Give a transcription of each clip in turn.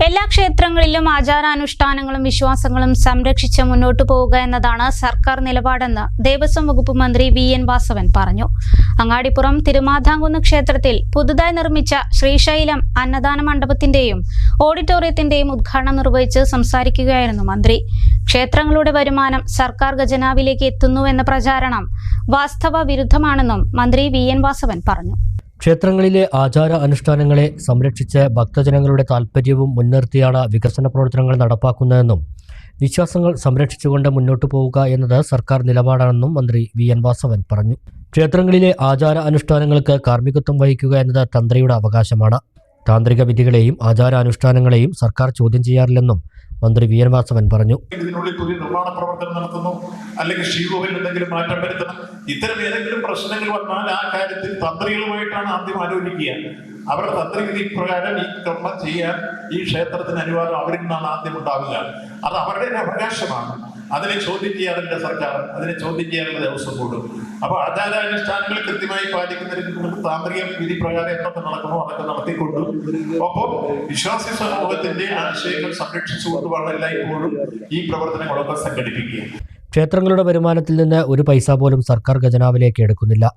എല്ലാ ക്ഷേത്രങ്ങളിലും ആചാരാനുഷ്ഠാനങ്ങളും വിശ്വാസങ്ങളും സംരക്ഷിച്ച് മുന്നോട്ടു പോവുക എന്നതാണ് സർക്കാർ നിലപാടെന്ന് ദേവസ്വം വകുപ്പ് മന്ത്രി വി.എൻ. വാസവൻ പറഞ്ഞു. അങ്ങാടിപ്പുറം തിരുമാധാംകുന്ന് ക്ഷേത്രത്തിൽ പുതുതായി നിർമ്മിച്ച ശ്രീശൈലം അന്നദാന മണ്ഡപത്തിന്റെയും ഓഡിറ്റോറിയത്തിന്റെയും ഉദ്ഘാടനം നിർവഹിച്ച് സംസാരിക്കുകയായിരുന്നു മന്ത്രി. ക്ഷേത്രങ്ങളുടെ വരുമാനം സർക്കാർ ഖജനാവിലേക്ക് എത്തുന്നുവെന്ന പ്രചാരണം വാസ്തവ വിരുദ്ധമാണെന്നും മന്ത്രി വി.എൻ. വാസവൻ പറഞ്ഞു. ക്ഷേത്രങ്ങളിലെ ആചാര അനുഷ്ഠാനങ്ങളെ സംരക്ഷിച്ച് ഭക്തജനങ്ങളുടെ താൽപ്പര്യവും മുൻനിർത്തിയാണ് വികസന പ്രവർത്തനങ്ങൾ നടപ്പാക്കുന്നതെന്നും വിശ്വാസങ്ങൾ സംരക്ഷിച്ചുകൊണ്ട് മുന്നോട്ടു പോവുക എന്നത് സർക്കാർ നിലപാടാണെന്നും മന്ത്രി വി.എൻ. വാസവൻ പറഞ്ഞു. ക്ഷേത്രങ്ങളിലെ ആചാര അനുഷ്ഠാനങ്ങൾക്ക് കാർമ്മികത്വം വഹിക്കുക എന്നത് തന്ത്രിയുടെ അവകാശമാണ്. താന്ത്രിക വിധികളെയും ആചാരാനുഷ്ഠാനങ്ങളെയും സർക്കാർ ചോദ്യം ചെയ്യാറില്ലെന്നും മന്ത്രി വി.എൻ. വാസവൻ പറഞ്ഞു. ഇതിനുള്ളിൽ പുതിയ നിർമ്മാണ പ്രവർത്തനം നടത്തുന്നു, അല്ലെങ്കിൽ ശ്രീകോവിൽ എന്തെങ്കിലും മാറ്റം വരുത്തണം, ഇത്തരം ഏതെങ്കിലും പ്രശ്നങ്ങൾ വന്നാൽ ആ കാര്യത്തിൽ തന്ത്രികളുമായിട്ടാണ് ആദ്യം ആലോചിക്കുക. അവരുടെ തന്ത്രവിധി പ്രകാരം ഈ കർമ്മം ചെയ്യാൻ ഈ ക്ഷേത്രത്തിന് അനുവാദം അവരിൽ നിന്നാണ് ആദ്യം ഉണ്ടാവുക. അത് അവരുടെ അവകാശമാണ്. അതിനെ ചോദ്യം ചെയ്യാറില്ല സർക്കാർ, അതിനെ ചോദ്യം ചെയ്യാനുള്ള ദേവസ്വം ബോർഡ്. അപ്പോൾ ആചാരാനുഷ്ഠാനങ്ങൾ കൃത്യമായി പാലിക്കുന്നതിന് താന്ത്രിക വിധി പ്രകാരം എന്തൊക്കെ നടക്കണോ അതൊക്കെ നടത്തിക്കൊണ്ടും ഒപ്പം വിശ്വാസി സമൂഹത്തിന്റെ ആശയങ്ങൾ സംരക്ഷിച്ചുകൊണ്ടുമാണ് എല്ലായ്പ്പോഴും ഈ പ്രവർത്തനങ്ങളൊക്കെ സംഘടിപ്പിക്കുക. ക്ഷേത്രങ്ങളുടെ വരുമാനത്തിൽ നിന്ന് ഒരു പൈസ പോലും സർക്കാർ ഖജനാവിലേക്ക് എടുക്കുന്നില്ല.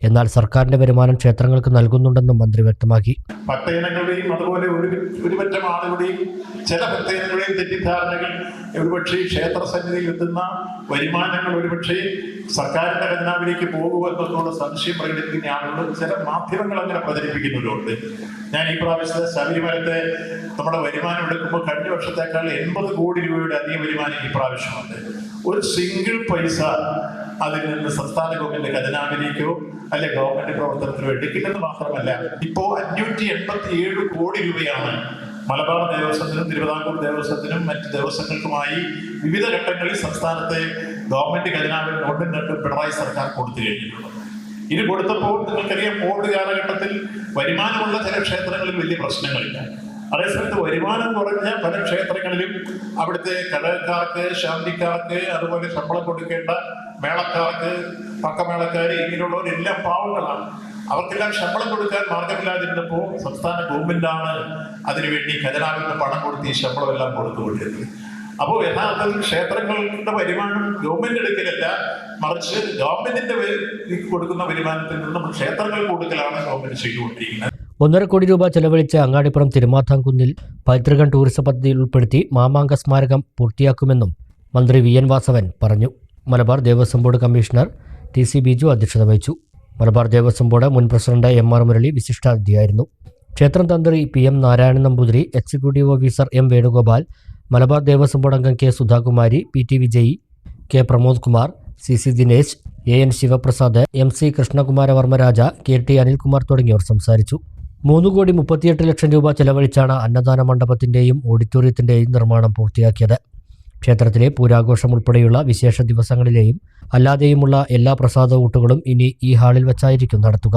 എന്നാൽ സർക്കാരിന്റെ വരുമാനം ക്ഷേത്രങ്ങൾക്ക് നൽകുന്നുണ്ടെന്നും മന്ത്രി വ്യക്തമാക്കി. ഭക്തജനങ്ങളുടെയും അതുപോലെ ഒരുപറ്റം ആളുകളുടെയും ചില ഭക്തജനങ്ങളുടെയും തെറ്റിദ്ധാരണകൾ ഒരുപക്ഷെ ക്ഷേത്ര സന്നിധിയിൽ എത്തുന്ന വരുമാനങ്ങൾ ഒരുപക്ഷെ സർക്കാരിന്റെ ഖജനാവിലേക്ക് പോകുമെന്നുള്ള സംശയം പ്രകടിപ്പിക്കുന്ന ആളുകൾ ചില മാധ്യമങ്ങൾ അങ്ങനെ പ്രചരിപ്പിക്കുന്നവരുണ്ട്. ഞാൻ ഈ പ്രാവശ്യത്തെ ശബരിമലത്തെ നമ്മുടെ വരുമാനം എടുക്കുമ്പോൾ കഴിഞ്ഞ വർഷത്തേക്കാൾ 80 കോടി രൂപയുടെ അധിക വരുമാനം ഈ പ്രാവശ്യമുണ്ട്. ഒരു സിംഗിൾ പൈസ അതിൽ നിന്ന് സംസ്ഥാന ഗവൺമെന്റ് ഖജനാവിലേക്കോ അല്ലെ ഗവൺമെന്റ് പ്രവർത്തനത്തിനോ എടുക്കില്ലെന്ന് മാത്രമല്ല, ഇപ്പോ 587 കോടി രൂപയാണ് മലബാർ ദേവസ്വത്തിനും തിരുവിതാംകൂർ ദേവസ്വത്തിനും മറ്റ് ദേവസ്വങ്ങൾക്കുമായി വിവിധ ഘട്ടങ്ങളിൽ സംസ്ഥാനത്തെ ഗവൺമെന്റ് ഖജനാവിൽ നോട്ടും പിണറായി സർക്കാർ കൊടുത്തു കഴിഞ്ഞിട്ടുള്ളത്. ഇത് കൊടുത്തപ്പോൾ നിങ്ങൾക്കറിയാം, കോവിഡ് കാലഘട്ടത്തിൽ വരുമാനമുള്ള ചില ക്ഷേത്രങ്ങളിൽ വലിയ പ്രശ്നങ്ങളില്ല. അതേസമയത്ത് വരുമാനം കുറഞ്ഞ പല ക്ഷേത്രങ്ങളിലും അവിടുത്തെ കടക്കാർക്ക്, ശാന്തിക്കാർക്ക്, അതുപോലെ ശമ്പളം കൊടുക്കേണ്ട മേളക്കാർക്ക്, പക്കമേളക്കാര്, ഇങ്ങനെയുള്ളവരെല്ലാം പാവങ്ങളാണ്. അവർക്കെല്ലാം ശമ്പളം കൊടുക്കാൻ മാർഗമില്ലാതിരുന്നപ്പോൾ സംസ്ഥാന ഗവൺമെന്റാണ് അതിനുവേണ്ടി ഖജനാവിൽ നിന്ന് പണം കൊടുത്ത് ഈ ശമ്പളം എല്ലാം കൊടുത്തുകൊണ്ടിരുന്നത്. അപ്പോൾ യഥാർത്ഥത്തിൽ ക്ഷേത്രങ്ങളുടെ വരുമാനം ഗവൺമെന്റ് എടുക്കലല്ല, മറിച്ച് ഗവൺമെന്റിന്റെ കൊടുക്കുന്ന വരുമാനത്തിൽ നിന്നും ക്ഷേത്രങ്ങൾ കൊടുക്കലാണ് ഗവൺമെന്റ് ചെയ്തുകൊണ്ടിരിക്കുന്നത്. 1.5 കോടി രൂപ ചെലവഴിച്ച് അങ്ങാടിപ്പുറം തിരുമാധാംകുന്നിൽ പൈതൃകം ടൂറിസം പദ്ധതിയിൽ ഉൾപ്പെടുത്തി മാമാങ്ക സ്മാരകം പൂർത്തിയാക്കുമെന്നും മന്ത്രി വി.എൻ. വാസവൻ പറഞ്ഞു. Malabar Devaswom board commissioner T C. Biju അധ്യക്ഷത വഹിച്ചു. മലബാർ ദേവസ്വം ബോർഡ് മുൻ പ്രസിഡന്റ് എം.ആർ. മുരളി വിശിഷ്ടാതിഥിയായിരുന്നു. ക്ഷേത്രം തന്ത്രി P M. Narayanan Namboothiri, executive officer M. Venugopal, Malabar Devaswom board അംഗം K. Sudhakumari, P T. Vijay, K. Pramod Kumar, C C. Dinesh, A N. Sivaprasad, M C. Krishnakumaravarmaraja, K T. Anilkumar തുടങ്ങിയവർ സംസാരിച്ചു. 3,38,00,000 രൂപ ചെലവഴിച്ചാണ് അന്നദാന മണ്ഡപത്തിന്റെയും ഓഡിറ്റോറിയത്തിന്റെയും നിർമ്മാണം പൂർത്തിയാക്കിയത്. ക്ഷേത്രത്തിലെ പൂരാഘോഷം ഉൾപ്പെടെയുള്ള വിശേഷ ദിവസങ്ങളിലെയും അല്ലാതെയുമുള്ള എല്ലാ പ്രസാദ ഊട്ടുകളും ഇനി ഈ ഹാളിൽ വെച്ചായിരിക്കും നടത്തുക.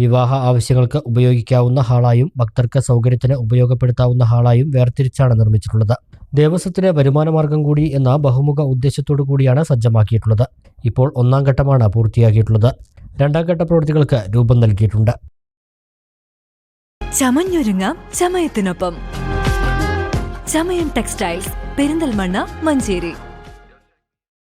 വിവാഹ ആവശ്യങ്ങൾക്ക് ഉപയോഗിക്കാവുന്ന ഹാളായും ഭക്തർക്ക് സൗകര്യത്തിന് ഉപയോഗപ്പെടുത്താവുന്ന ഹാളായും വേർതിരിച്ചാണ് നിർമ്മിച്ചിട്ടുള്ളത്. ദേവസ്വത്തിന് വരുമാനമാർഗം കൂടി എന്ന ബഹുമുഖ ഉദ്ദേശത്തോടു കൂടിയാണ് സജ്ജമാക്കിയിട്ടുള്ളത്. ഇപ്പോൾ 1ാം ഘട്ടമാണ് പൂർത്തിയാക്കിയിട്ടുള്ളത്. 2ാം ഘട്ട പ്രവൃത്തികൾക്ക് രൂപം നൽകിയിട്ടുണ്ട്. ചമഞ്ഞൊരുങ്ങാം ചമയത്തിനൊപ്പം. ചമയം ടെക്സ്റ്റൈൽസ്, പെരിന്തൽമണ്ണ, മഞ്ചേരി.